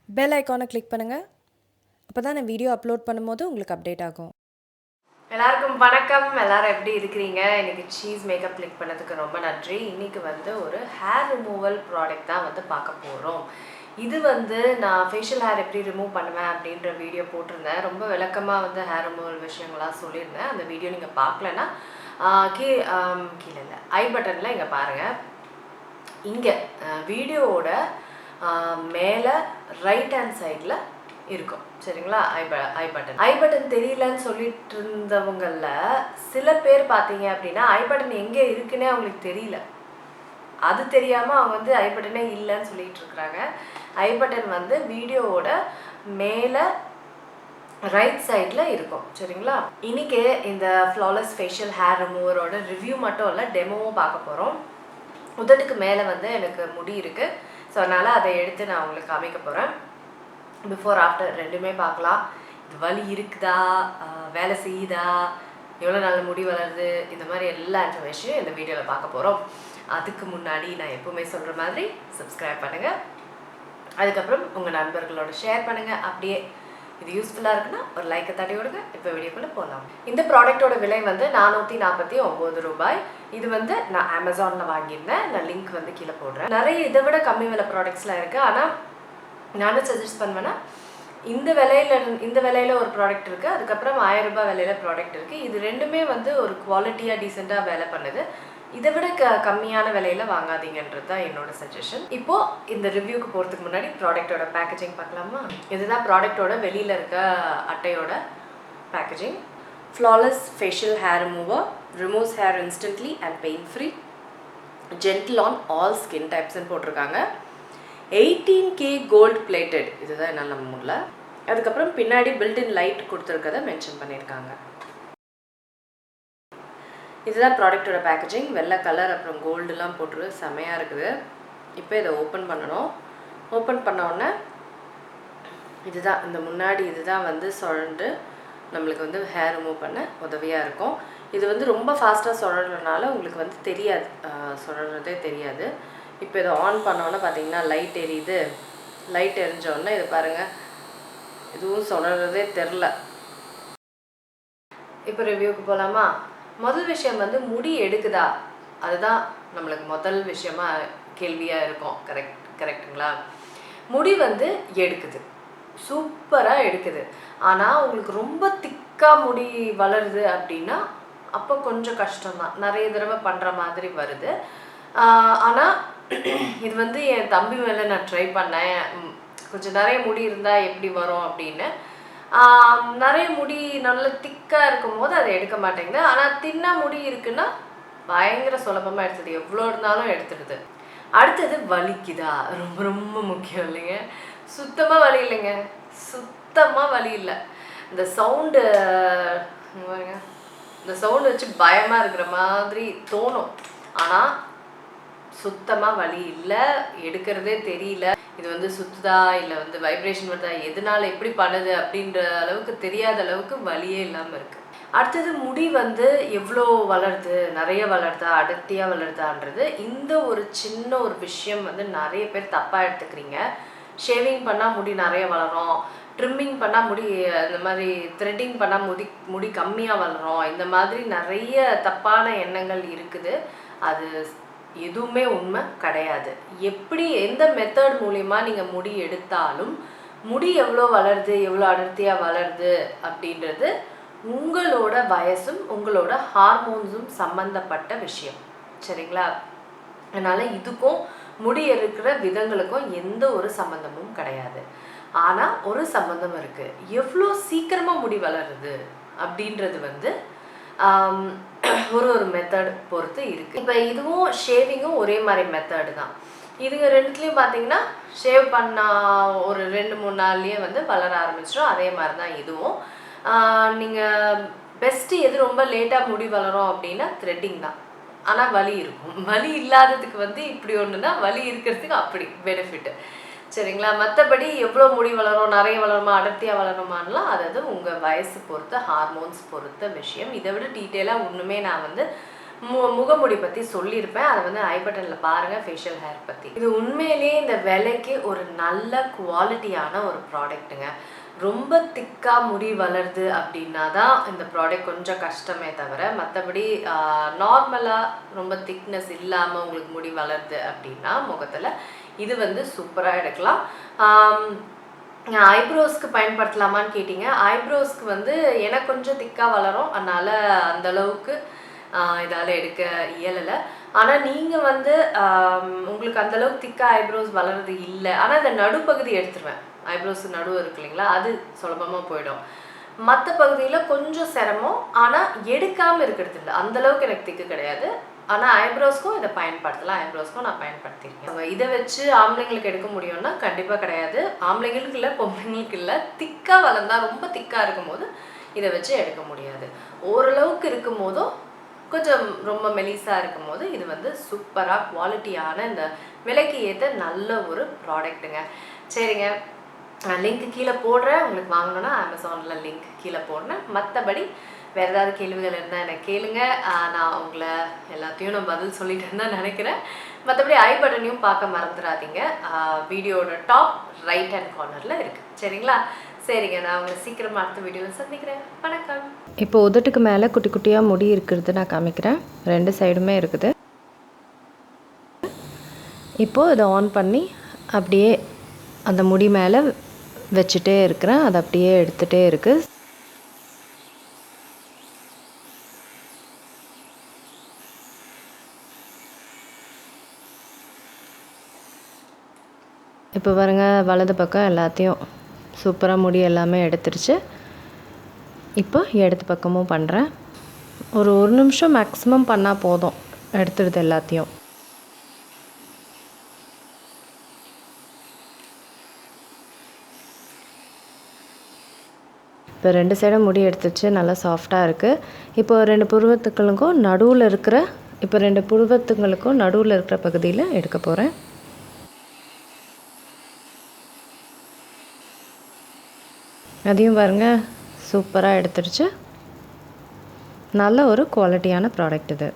Bell ஐக்கானை click பண்ணுங்கள். அப்போ தான் நான் வீடியோ அப்லோட் பண்ணும்போது உங்களுக்கு அப்டேட் ஆகும். எல்லாருக்கும் வணக்கம். எல்லாரும் எப்படி இருக்கிறீங்க? இன்னைக்கு சீஸ் மேக்கப் கிளிக் பண்ணதுக்கு ரொம்ப நன்றி. இன்னைக்கு ஒரு ஹேர் ரிமூவல் ப்ராடக்ட் தான் பார்க்க போகிறோம். இது நான் ஃபேஷியல் ஹேர் எப்படி ரிமூவ் பண்ணுவேன் அப்படின்ற வீடியோ போட்டிருந்தேன். ரொம்ப விளக்கமாக ஹேர் ரிமூவல் விஷயங்கள்லாம் சொல்லியிருந்தேன். அந்த வீடியோ நீங்கள் பார்க்கலன்னா கீழே இல்லை ஐ பட்டனில் இங்கே பாருங்கள். இங்கே வீடியோவோட மேலே ரைட் ஹேண்ட் சைடில் இருக்கும், சரிங்களா? ஐ பட்டன் தெரியலன்னு சொல்லிட்டு இருந்தவங்களில் சில பேர் பார்த்தீங்க அப்படின்னா ஐ பட்டன் எங்கே இருக்குன்னே அவங்களுக்கு தெரியல. அது தெரியாமல் அவங்க ஐ பட்டனே இல்லைன்னு சொல்லிட்டு இருக்கிறாங்க. ஐ பட்டன் வீடியோவோட மேலே ரைட் சைடில் இருக்கும், சரிங்களா? இன்னைக்கு இந்த ஃப்ளாலெஸ் ஃபேஷியல் ஹேர் ரிமூவரோட ரிவ்யூ மட்டும் இல்லை, டெமோவும் பார்க்க போகிறோம். உதட்டுக்கு மேலே எனக்கு முடி இருக்குது. ஸோ அதனால் அதை எடுத்து நான் உங்களுக்கு காமிக்க போகிறேன். பிஃபோர் ஆஃப்டர் ரெண்டுமே பார்க்கலாம். இது வலி இருக்குதா, வேலை செய்யுதா, எவ்வளோ நல்ல முடி வளருது, இந்த மாதிரி எல்லா இன்ஃபர்மேஷனும் இந்த வீடியோவில் பார்க்க போகிறோம். அதுக்கு முன்னாடி நான் எப்போவுமே சொல்கிற மாதிரி சப்ஸ்கிரைப் பண்ணுங்கள், அதுக்கப்புறம் உங்கள் நண்பர்களோட ஷேர் பண்ணுங்கள். அப்படியே இது யூஸ்ஃபுல்லாக இருக்குன்னா ஒரு லைக்கை தட்டி விடுங்க. இப்போ வீடியோக்குள்ளே போகலாம். இந்த ப்ராடக்டோட விலை 449 ரூபாய். இது நான் அமேசானில் வாங்கியிருந்தேன். நான் லிங்க் கீழே போடுறேன். நிறைய இதை விட கம்மி விலை ப்ராடக்ட்ஸ்லாம் இருக்குது. ஆனால் நானும் சஜஸ்ட் பண்ணுவேன்னா இந்த விலையில் ஒரு ப்ராடக்ட் இருக்குது, அதுக்கப்புறம் 1000 ரூபாய் விலையில் ப்ராடக்ட் இருக்குது. இது ரெண்டுமே ஒரு குவாலிட்டியாக டீசெண்டாக வேலை பண்ணுது. இதை விட கம்மியான விலையில் வாங்காதீங்கன்றது தான் என்னோட சஜஷன். இப்போது இந்த ரிவ்யூக்கு போகிறதுக்கு முன்னாடி ப்ராடக்டோட பேக்கேஜிங் பார்க்கலாமா? இதுதான் ப்ராடக்டோட வெளியில் இருக்க அட்டையோட packaging. Flawless facial hair remover, removes hair instantly and pain free, gentle on all skin டைப்ஸ்ன்னு போட்டிருக்காங்க. 18K கோல்டு பிளேட்டட், இதுதான் என்ன நம்ம ஊரில். அதுக்கப்புறம் பின்னாடி பில்டின் லைட் கொடுத்துருக்கதை மென்ஷன் பண்ணியிருக்காங்க. இதுதான் ப்ராடக்டோட பேக்கேஜிங். வெள்ளை கலர் அப்புறம் கோல்டுலாம் போட்டு செமையாக இருக்குது. இப்போ இதை ஓப்பன் பண்ணணும். ஓப்பன் பண்ணோடனே இதுதான் இந்த முன்னாடி இதுதான் சுழண்டு நம்மளுக்கு ஹேர் ரிமூவ் பண்ண உதவியாக இருக்கும். இது ரொம்ப ஃபாஸ்ட்டாக சுழறதுனால உங்களுக்கு தெரியாது, சுழறதே தெரியாது. இப்போ இதை ஆன் பண்ணோன்னே பார்த்தீங்கன்னா லைட் எரியுது. லைட் எரிஞ்சோடனே இது பாருங்கள், இதுவும் சுழறதே தெரில. இப்போ ரிவ்யூக்கு போகலாமா? முதல் விஷயம் முடி எடுக்குதா, அதுதான் நம்மளுக்கு முதல் விஷயமா கேள்வியாக இருக்கும். கரெக்டுங்களா? முடி எடுக்குது, சூப்பராக எடுக்குது. ஆனால் உங்களுக்கு ரொம்ப திக்காக முடி வளருது அப்படின்னா அப்போ கொஞ்சம் கஷ்டம்தான், நிறைய தடவை பண்ணுற மாதிரி வருது. ஆனால் இது என் தம்பி மேலே நான் ட்ரை பண்ணேன். கொஞ்சம் நிறைய முடி இருந்தால் எப்படி வரும் அப்படின்னு. நிறைய முடி நல்ல திக்காக இருக்கும் போது அதை எடுக்க மாட்டேங்குது. ஆனால் தின்னா முடி இருக்குன்னா பயங்கர சுலபமாக எடுத்துது, எவ்வளோ இருந்தாலும் எடுத்துடுது. அடுத்தது வலிக்குதா, ரொம்ப ரொம்ப முக்கியம் இல்லைங்க. சுத்தமாக வலி இல்லைங்க, சுத்தமாக வலி இல்லை. இந்த சவுண்டு பாருங்க, இந்த சவுண்டு வச்சு பயமாக இருக்கிற மாதிரி தோணும். ஆனால் சுத்தமாக வலி இல்லை, எடுக்கிறதே தெரியல. இது சுத்துதா இல்லை வைப்ரேஷன் வருதா, எதனால எப்படி பண்ணுது அப்படின்ற அளவுக்கு தெரியாத அளவுக்கு வலியே இல்லாமல் இருக்குது. அடுத்தது முடி எவ்வளோ வளருது, நிறைய வளருதா, அடர்த்தியாக வளருதான்றது இந்த ஒரு சின்ன ஒரு விஷயம் நிறைய பேர் தப்பாக எடுத்துக்கிறீங்க. ஷேவிங் பண்ணால் முடி நிறைய வளரும், ட்ரிம்மிங் பண்ணால் முடி, இந்த மாதிரி த்ரெட்டிங் பண்ணால் முடி கம்மியாக வளரும், இந்த மாதிரி நிறைய தப்பான எண்ணங்கள் இருக்குது. அது எதுவுமே உண்மை கிடையாது. எப்படி எந்த மெத்தட் மூலிமா நீங்கள் முடி எடுத்தாலும் முடி எவ்வளோ வளருது, எவ்வளோ அடர்த்தியாக வளருது அப்படின்றது உங்களோட வயசும் உங்களோட ஹார்மோன்ஸும் சம்மந்தப்பட்ட விஷயம், சரிங்களா? அதனால் இதுக்கும் முடி இருக்கிற விதங்களுக்கும் எந்த ஒரு சம்மந்தமும் கிடையாது. ஆனால் ஒரு சம்மந்தம் இருக்குது. எவ்வளோ சீக்கிரமாக முடி வளருது அப்படின்றது ஒரு மெத்தட் பொறுத்து இருக்குது. இப்போ இதுவும் ஷேவிங்கும் ஒரே மாதிரி மெத்தடு தான். இதுங்க ரெண்டுத்துலேயும் பார்த்தீங்கன்னா ஷேவ் பண்ணால் ஒரு 2-3 நாள்லேயே வளர ஆரம்பிச்சிடும். அதே மாதிரி தான் இதுவும். நீங்கள் பெஸ்ட்டு எது ரொம்ப லேட்டாக முடி வளரும் அப்படின்னா த்ரெட்டிங் தான். ஆனால் வலி இருக்கும். வலி இல்லாததுக்கு இப்படி ஒன்றுனா, வலி இருக்கிறதுக்கு அப்படி பெனிஃபிட்டு, சரிங்களா? மற்றபடி எவ்வளோ முடி வளரும், நிறைய வளருமா, அடர்த்தியாக வளருமானலாம் அதாவது உங்கள் வயசு பொறுத்த, ஹார்மோன்ஸ் பொறுத்த விஷயம். இதை விட டீட்டெயிலாக ஒன்றுமே நான் முகமுடி பற்றி சொல்லியிருப்பேன். அதை வந்து ஐ பட்டனில் பாருங்கள், ஃபேஷியல் ஹேர் பற்றி. இது உண்மையிலேயே இந்த விலைக்கு ஒரு நல்ல குவாலிட்டியான ஒரு ப்ராடக்ட்டுங்க. ரொம்ப திக்காக முடி வளருது அப்படின்னா தான் இந்த ப்ராடக்ட் கொஞ்சம் கஷ்டமே தவிர, மற்றபடி நார்மலாக ரொம்ப திக்னஸ் இல்லாமல் உங்களுக்கு முடி வளருது அப்படின்னா முகத்தில் இது வந்து சூப்பராக எடுக்கலாம். ஐப்ரோஸ்க்கு பயன்படுத்தலாமான்னு கேட்டிங்க. ஐப்ரோஸ்க்கு வந்து எனக்கு கொஞ்சம் திக்காக வளரும், அதனால் அந்தளவுக்கு இதால் எடுக்க இயலலை. ஆனால் நீங்கள் வந்து உங்களுக்கு அந்தளவுக்கு திக்காக ஐப்ரோஸ் வளருது இல்லை, ஆனால் இந்த நடுப்பகுதி எடுத்துருவேன். ஐப்ரோஸ் நடுவு இருக்கு இல்லைங்களா, அது சுலபமாக போயிடும். மற்ற பகுதியில் கொஞ்சம் சிரமம், ஆனால் எடுக்காமல் இருக்கிறது இல்லை. அந்தளவுக்கு எனக்கு திக்கு கிடையாது. ஆனால் ஐப்ரோஸ்க்கும் இதை பயன்படுத்தலாம். ஐப்ரோஸ்க்கும் நான் பயன்படுத்தியிருக்கேன். இதை வச்சு ஆம்பளைங்களுக்கு எடுக்க முடியும்னா கண்டிப்பாக கிடையாது. ஆம்பளைங்களுக்கு இல்லை, பொம்பளைங்களுக்கு இல்லை. திக்காக வளர்ந்தால் ரொம்ப திக்காக இருக்கும் போது இதை வச்சு எடுக்க முடியாது. ஓரளவுக்கு இருக்கும் போதும் கொஞ்சம் ரொம்ப மெலிசாக இருக்கும் போது இது வந்து சூப்பராக குவாலிட்டியான இந்த விலைக்கு ஏற்ற நல்ல ஒரு ப்ராடக்ட்டுங்க. சரிங்க, லிங்க் கீழே போடுறேன். உங்களுக்கு வாங்கணுன்னா அமேசானில் லிங்க் கீழே போடுறேன். மற்றபடி வேறு ஏதாவது கேள்விகள் இருந்தால் எனக்கு கேளுங்க. நான் உங்களை எல்லாத்தையும் நான் பதில் சொல்லிட்டேன்னு தான் நினைக்கிறேன். மற்றபடி ஐ பட்டனையும் பார்க்க மறந்துடாதீங்க. வீடியோட டாப் ரைட் ஹேண்ட் கார்னரில் இருக்குது. சரிங்களா? சரிங்க, நான் உங்களை சீக்கிரமாக அடுத்த வீடியோவில் சந்திக்கிறேன். வணக்கம். இப்போ உதட்டுக்கு மேலே குட்டி குட்டியாக முடி இருக்கிறது நான் காமிக்கிறேன். 2 சைடுமே இருக்குது. இப்போது இதை ஆன் பண்ணி அப்படியே அந்த முடி மேலே வச்சுட்டே இருக்கிறேன். அது அப்படியே எடுத்துகிட்டே இருக்குது. இப்போ பாருங்கள், வலது பக்கம் எல்லாத்தையும் சூப்பராக முடி எல்லாமே எடுத்துருச்சு. இப்போ இடது பக்கமும் பண்ணுறேன். ஒரு 1 நிமிஷம் மேக்ஸிமம் பண்ணால் போதும், எடுத்துடுது எல்லாத்தையும். இப்போ 2 சைடும் முடி எடுத்துச்சு, நல்லா சாஃப்டாக இருக்குது. இப்போ 2 புருவத்துக்களுக்கும் நடுவில் இருக்கிற இப்போ 2 புருவத்துங்களுக்கும் நடுவில் இருக்கிற பகுதியில் எடுக்க போகிறேன். அதையும் பாருங்கள், சூப்பராக எடுத்துடுச்சு. நல்ல ஒரு குவாலிட்டியான ப்ராடக்ட் இது.